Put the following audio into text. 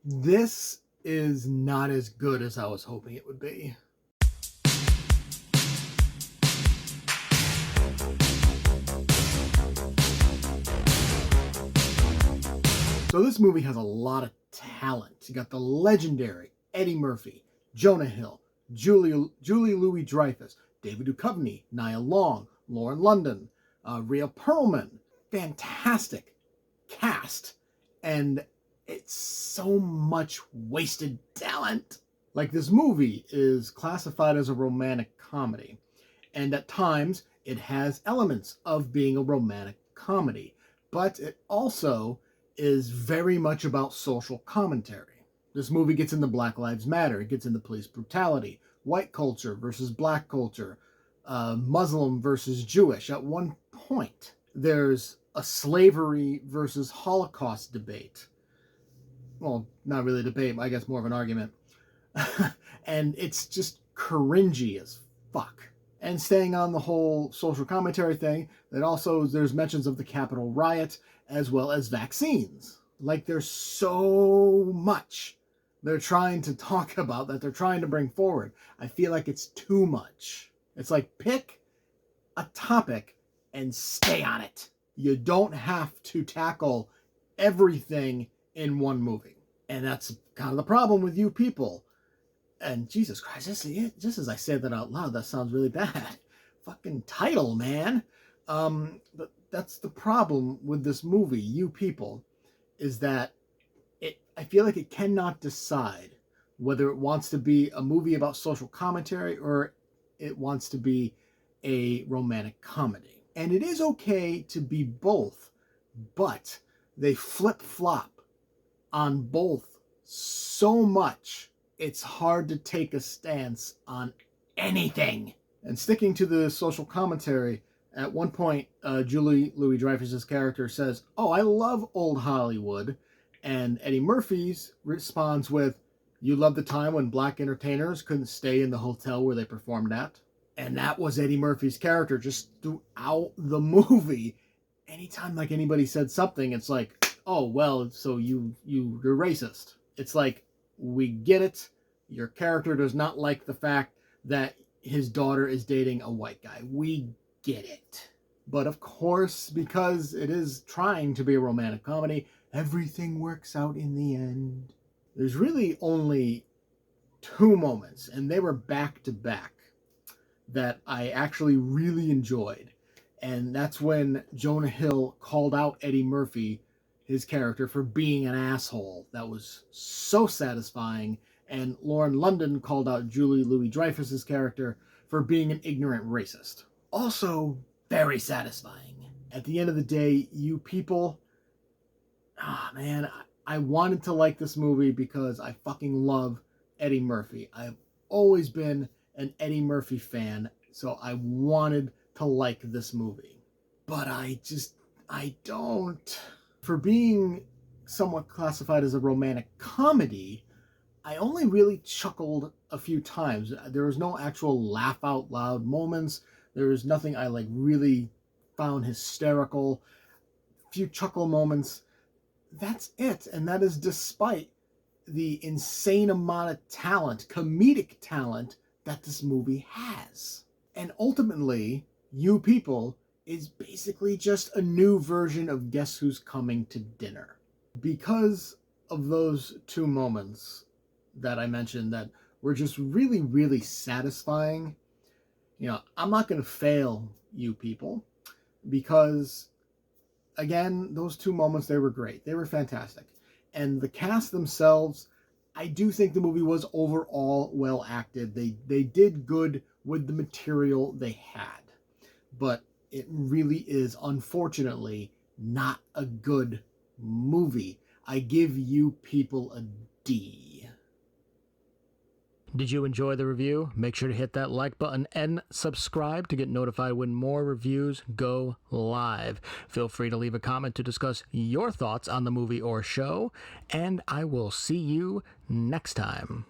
This is not as good as I was hoping it would be. So this movie has a lot of talent. You got the legendary Eddie Murphy, Jonah Hill, Julie Louis-Dreyfus, David Duchovny, Nia Long, Lauren London, Rhea Perlman. Fantastic cast. And it's so much wasted talent. Like, this movie is classified as a romantic comedy. And at times, it has elements of being a romantic comedy. But it also is very much about social commentary. This movie gets into Black Lives Matter. It gets into police brutality, white culture versus black culture, Muslim versus Jewish. At one point, there's a slavery versus Holocaust debate. Well, not really a debate, I guess more of an argument. And it's just cringy as fuck. And staying on the whole social commentary thing, that also there's mentions of the Capitol riot as well as vaccines. Like, there's so much they're trying to talk about, that they're trying to bring forward. I feel like it's too much. It's like, pick a topic and stay on it. You don't have to tackle everything in one movie. And that's kind of the problem with you people. And Jesus Christ, just as I said that out loud, that sounds really bad. Fucking title, man. But that's the problem with this movie, you people, is that I feel like it cannot decide whether it wants to be a movie about social commentary or it wants to be a romantic comedy. And it is okay to be both, but they flip-flop on both so much, it's hard to take a stance on anything. And sticking to the social commentary, at one point, Julie Louis-Dreyfus's character says, "Oh, I love old Hollywood." And Eddie Murphy's responds with, "You love the time when black entertainers couldn't stay in the hotel where they performed at?" And that was Eddie Murphy's character just throughout the movie. Anytime like anybody said something, it's like, "Oh, well, so you're racist." It's like, we get it. Your character does not like the fact that his daughter is dating a white guy. We get it. But of course, because it is trying to be a romantic comedy, everything works out in the end. There's really only two moments, and they were back to back, that I actually really enjoyed. And that's when Jonah Hill called out Eddie Murphy, his character, for being an asshole. That was so satisfying. And Lauren London called out Julie Louis-Dreyfus's character for being an ignorant racist. Also very satisfying. At the end of the day, you people, man, I wanted to like this movie because I fucking love Eddie Murphy. I've always been an Eddie Murphy fan, so I wanted to like this movie. But I don't. For being somewhat classified as a romantic comedy, I only really chuckled a few times. There was no actual laugh out loud moments. There was nothing I really found hysterical. A few chuckle moments. That's it. And that is despite the insane amount of talent, comedic talent, that this movie has. And ultimately, you people is basically just a new version of Guess Who's Coming to Dinner. Because of those two moments that I mentioned that were just really, really satisfying, I'm not going to fail you people, because, again, those two moments, they were great. They were fantastic. And the cast themselves, I do think the movie was overall well acted. They did good with the material they had. But it really is, unfortunately, not a good movie. I give you people a D. Did you enjoy the review? Make sure to hit that like button and subscribe to get notified when more reviews go live. Feel free to leave a comment to discuss your thoughts on the movie or show, and I will see you next time.